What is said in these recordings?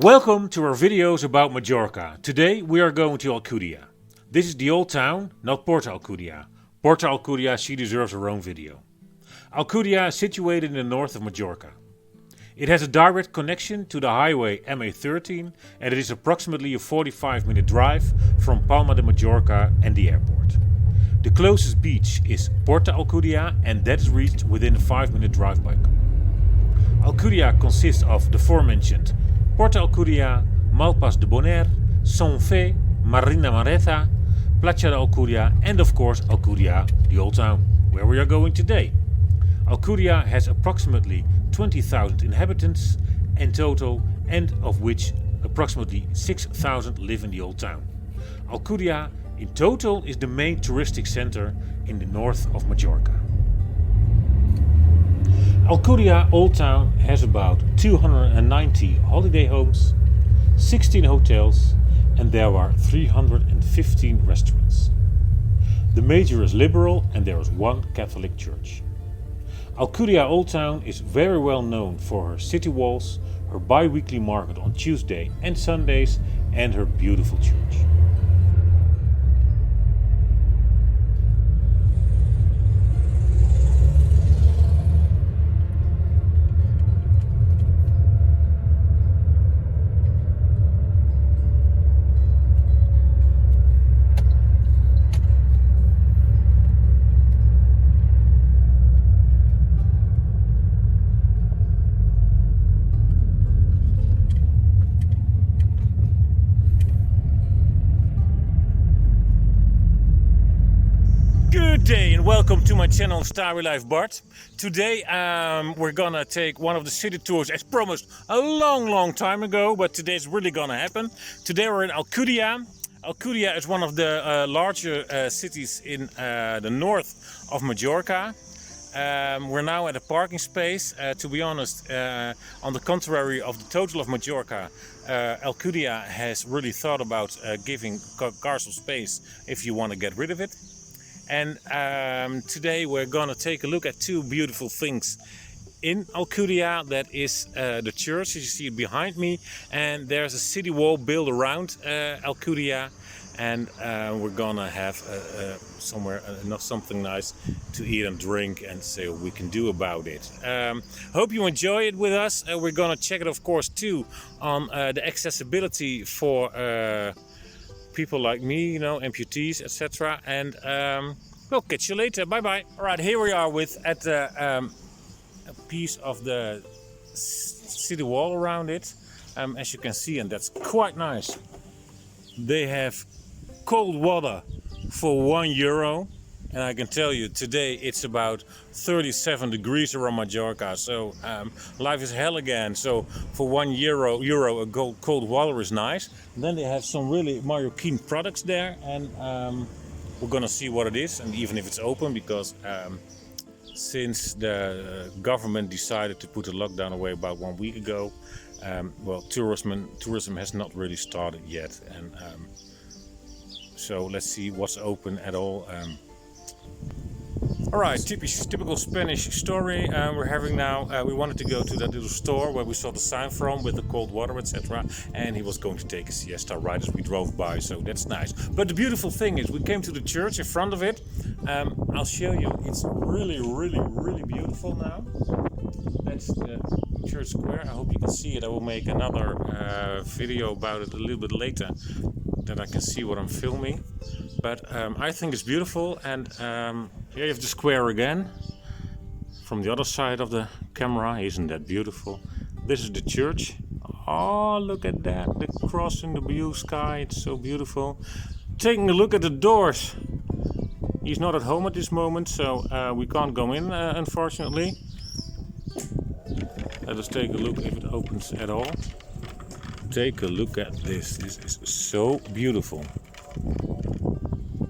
Welcome to our videos about Mallorca. Today we are going to Alcudia. This is the old town, not Porta Alcudia. Porta Alcudia, she deserves her own video. Alcudia is situated in the north of Mallorca. It has a direct connection to the highway MA13 and it is approximately a 45-minute drive from Palma de Mallorca and the airport. The closest beach is Porta Alcudia and that is reached within a 5-minute drive by car. Alcudia consists of the aforementioned Porta Alcudia, Malpas de Bonaire, Son Fe, Marina Mareta, Platja de Alcudia and of course Alcudia, the old town, where we are going today. Alcudia has approximately 20,000 inhabitants in total and of which approximately 6,000 live in the old town. Alcudia in total is the main touristic center in the north of Mallorca. Alcudia Old Town has about 290 holiday homes, 16 hotels and there are 315 restaurants. The major is liberal and there is one Catholic church. Alcudia Old Town is very well known for her city walls, her bi-weekly market on Tuesday and Sundays and her beautiful church. Good day and welcome to my channel Stabilife Bart. Today we're gonna take one of the city tours as promised a long time ago, but today's really gonna happen. Today we're in Alcudia. Alcudia is one of the larger cities in the north of Mallorca. We're now at a parking space. To be honest, on the contrary of the total of Mallorca, Alcudia has really thought about giving cars some space if you want to get rid of it. And today we're gonna take a look at two beautiful things in Alcudia. That is the church, as you see it behind me, and there's a city wall built around Alcudia, and we're gonna have somewhere something nice to eat and drink and see what we can do about it. Hope you enjoy it with us. We're gonna check it of course too on the accessibility for people like me, you know, amputees, etc. And we'll catch you later. Bye bye. All right, here we are at a piece of the city wall around it, as you can see, and that's quite nice. They have cold water for €1, and I can tell you today it's about 37 degrees around Mallorca, so life is hell again. So for €1 a cold water is nice. And then they have some really Mallorquin products there, and we're gonna see what it is, and even if it's open, because since the government decided to put the lockdown away about 1 week ago, well, tourism has not really started yet, and so let's see what's open at all. Alright, typical Spanish story we're having now. We wanted to go to that little store where we saw the sign from with the cold water, etc. And he was going to take a siesta right as we drove by, so that's nice. But the beautiful thing is we came to the church in front of it. I'll show you, it's really beautiful now. That's the church square. I hope you can see it. I will make another video about it a little bit later, that I can see what I'm filming. But I think it's beautiful, and here you have the square again from the other side of the camera. Isn't that beautiful? This is the church. Oh, look at that, the cross in the blue sky, it's so beautiful. Taking a look at the doors. He's not at home at this moment, so we can't go in, unfortunately. Let us take a look if it opens at all. Take a look at this. This is so beautiful.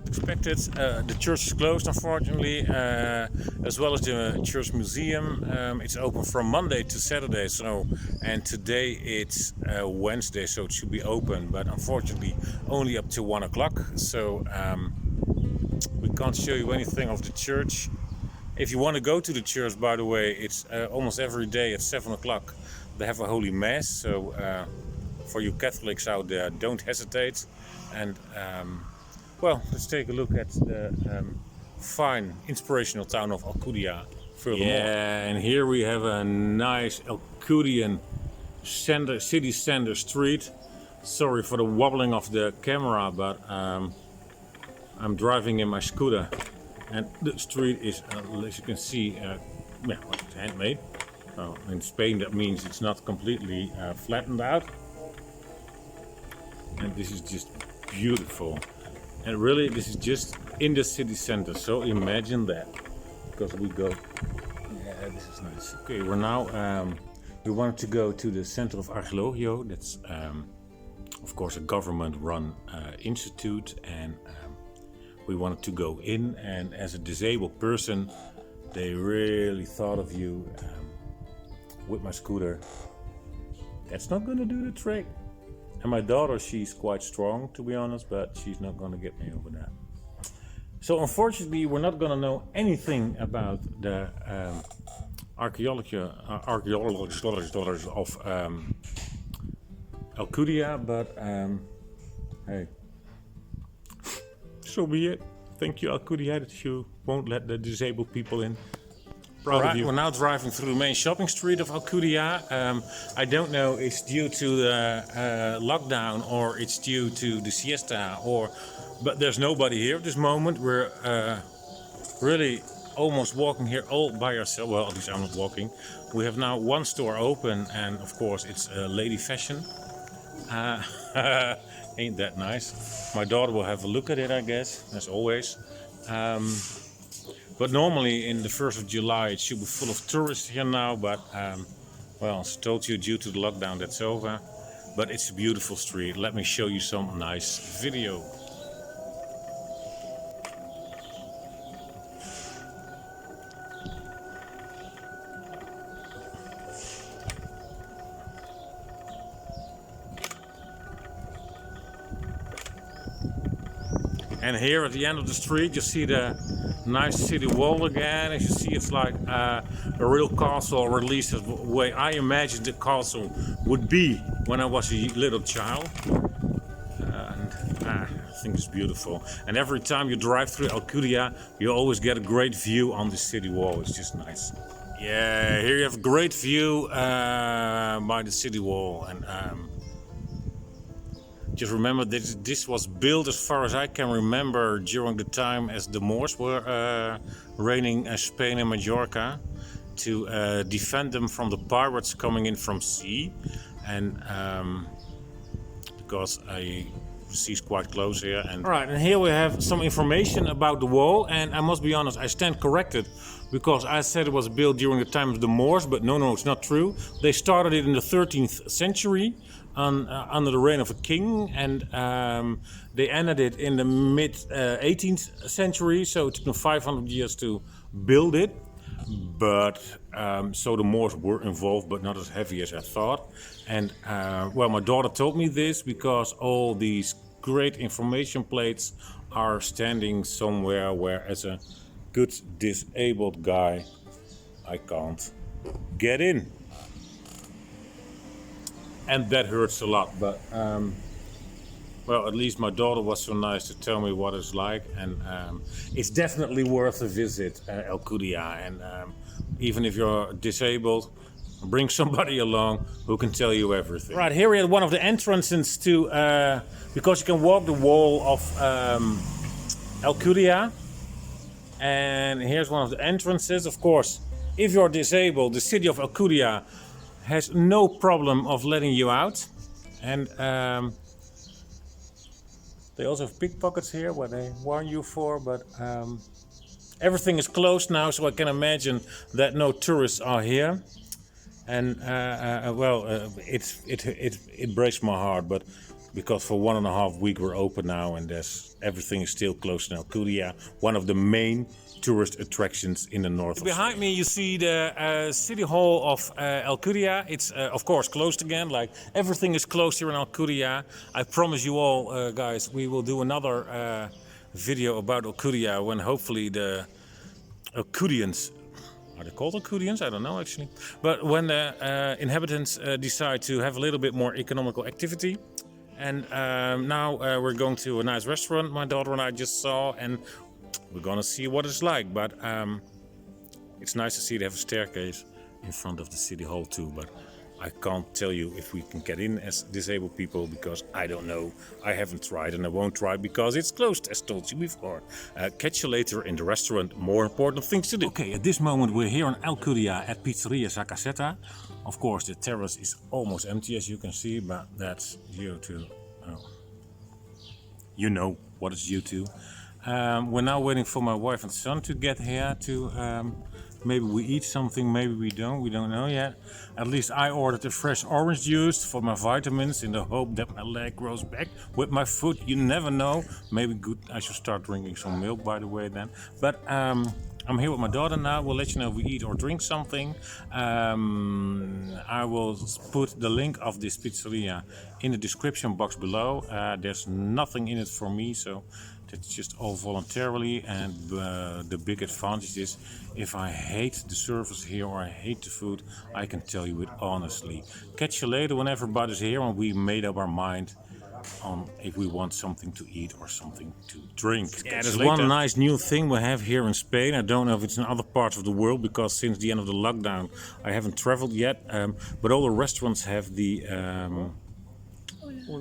Expected. The church is closed, unfortunately, as well as the church museum. It's open from Monday to Saturday, so, and today it's Wednesday, so it should be open, but unfortunately only up to 1 o'clock. So we can't show you anything of the church. If you want to go to the church, by the way, it's almost every day at 7 o'clock. They have a holy mass, so for you Catholics out there, don't hesitate. And well, let's take a look at the fine, inspirational town of Alcudia furthermore. Yeah, and here we have a nice Alcudian city center street. Sorry for the wobbling of the camera, but I'm driving in my scooter, and the street is, as you can see, yeah, it's handmade. In Spain, that means it's not completely flattened out, and this is just beautiful. And really, this is just in the city center. So imagine that, because we go. Yeah, this is nice. Okay, we're now. We wanted to go to the center of Archeologio. That's, of course, a government-run institute, and we wanted to go in. And as a disabled person, they really thought of you. With my scooter, that's not going to do the trick. And my daughter, she's quite strong, to be honest, but she's not going to get me over that. So unfortunately, we're not going to know anything about the archaeology of Alcudia, but hey, so be it. Thank you, Alcudia, that you won't let the disabled people in. Right, we're now driving through the main shopping street of Alcudia. I don't know if it's due to the lockdown or it's due to the siesta, but there's nobody here at this moment. We're really almost walking here all by ourselves. Well, at least I'm not walking. We have now one store open, and of course it's lady fashion. Ain't that nice? My daughter will have a look at it, I guess, as always. But normally in the 1st of July it should be full of tourists here now, but well, as I told you, due to the lockdown that's over. But it's a beautiful street. Let me show you some nice video. And here at the end of the street you see the nice city wall again. As you see, it's like a real castle, or at least the way I imagined the castle would be when I was a little child. And I think it's beautiful. And every time you drive through Alcudia, you always get a great view on the city wall. It's just nice. Yeah, here you have a great view by the city wall. And just remember that this was built, as far as I can remember, during the time as the Moors were reigning Spain and Mallorca, to defend them from the pirates coming in from sea. And because the sea is quite close here. And all right, and here we have some information about the wall. And I must be honest, I stand corrected, because I said it was built during the time of the Moors, but no, it's not true. They started it in the 13th century. Under the reign of a king, and they ended it in the mid 18th century, so it took them 500 years to build it. But so the Moors were involved, but not as heavy as I thought. And well, my daughter told me this because all these great information plates are standing somewhere where, as a good disabled guy, I can't get in. And that hurts a lot, but well, at least my daughter was so nice to tell me what it's like, and it's definitely worth a visit, Alcudia. And even if you're disabled, bring somebody along who can tell you everything. Right, here we have one of the entrances to, because you can walk the wall of Alcudia, and here's one of the entrances. Of course, if you're disabled, the city of Alcudia has no problem of letting you out. And they also have pickpockets here, where they warn you for, but everything is closed now, so I can imagine that no tourists are here. And well, it breaks my heart, but because for 1.5 weeks we're open now, and everything is still closed in Alcudia, one of the main tourist attractions in the north. Behind me you see the city hall of Alcudia. It's of course closed again, like everything is closed here in Alcudia. I promise you all, guys, we will do another video about Alcudia when hopefully the Alcudians Are they called Alcudians? I don't know actually. But when the inhabitants decide to have a little bit more economical activity, and now we're going to a nice restaurant my daughter and I just saw, and we're gonna see what it's like. But it's nice to see they have a staircase in front of the city hall too. But I can't tell you if we can get in as disabled people because I don't know. I haven't tried and I won't try because it's closed, as told you before. Catch you later in the restaurant. More important things to do. Okay, at this moment we're here in Alcudia at Pizzeria Zacaseta. Of course, the terrace is almost empty, as you can see, but that's due to... you know what it's due to. We're now waiting for my wife and son to get here to... maybe we eat something, maybe we don't know yet. At least I ordered a fresh orange juice for my vitamins in the hope that my leg grows back with my foot. You never know. Maybe good, I should start drinking some milk by the way then. But I'm here with my daughter now. We'll let you know if we eat or drink something. I will put the link of this pizzeria in the description box below. There's nothing in it for me, so that's just all voluntarily. And the big advantage is, if I hate the service here or I hate the food, I can tell you it honestly. Catch you later when everybody's here and we made up our mind on if we want something to eat or something to drink. Yeah, there's one nice new thing we have here in Spain. I don't know if it's in other parts of the world because since the end of the lockdown I haven't traveled yet. But all the restaurants have the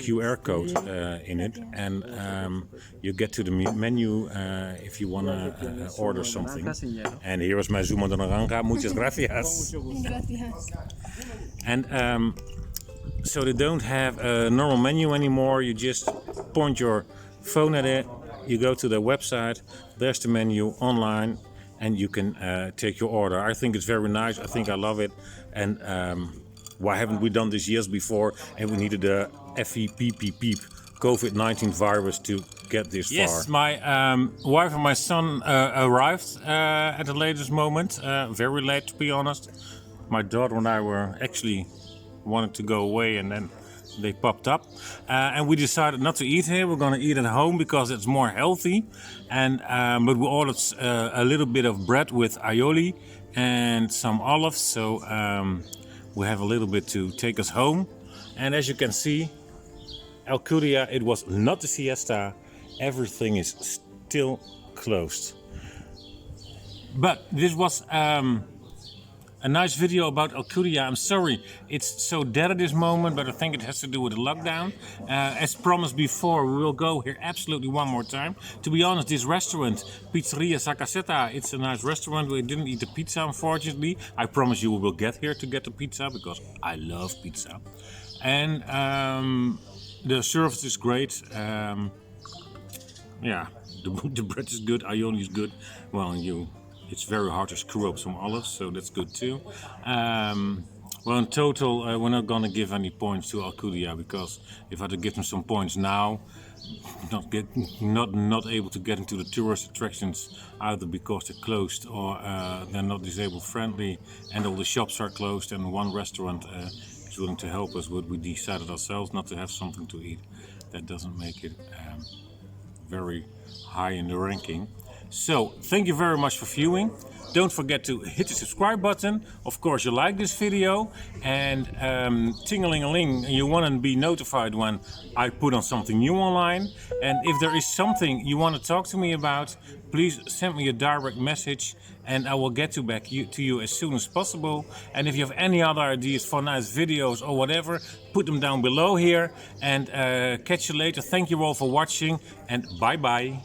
QR code in it, and you get to the menu if you want to order something. And here is my zumo de naranja. Muchas gracias. And so they don't have a normal menu anymore. You just point your phone at it, you go to their website, there's the menu online, and you can take your order. I think it's very nice. I think I love it. And why haven't we done this years before? And we needed a FEPP COVID-19 virus to get this far. Yes, my wife and my son arrived at the latest moment. Very late, to be honest. My daughter and I were actually wanted to go away, and then they popped up. And we decided not to eat here. We're going to eat at home because it's more healthy. And but we ordered a little bit of bread with aioli and some olives. So we have a little bit to take us home. And as you can see, Alcudia, it was not the siesta. Everything is still closed. But this was a nice video about Alcudia. I'm sorry it's so dead at this moment, but I think it has to do with the lockdown. As promised before, we will go here absolutely one more time. To be honest, this restaurant, Pizzeria Zacaseta, it's a nice restaurant. We didn't eat the pizza, unfortunately. I promise you we will get here to get the pizza because I love pizza. And the service is great. Yeah, the bread is good, aioli is good. Well, it's very hard to screw up some olives, so that's good too. Well, in total, we're not gonna give any points to Alcudia because if I had to give them some points now, not able to get into the tourist attractions either because they're closed or they're not disabled friendly, and all the shops are closed, and one restaurant is willing to help us, but we decided ourselves not to have something to eat. That doesn't make it very high in the ranking. So, thank you very much for viewing. Don't forget to hit the subscribe button. Of course, you like this video. And ting-a-ling-a-ling, you want to be notified when I put on something new online. And if there is something you want to talk to me about, please send me a direct message and I will get back to you as soon as possible. And if you have any other ideas for nice videos or whatever, put them down below here. And catch you later. Thank you all for watching and bye-bye.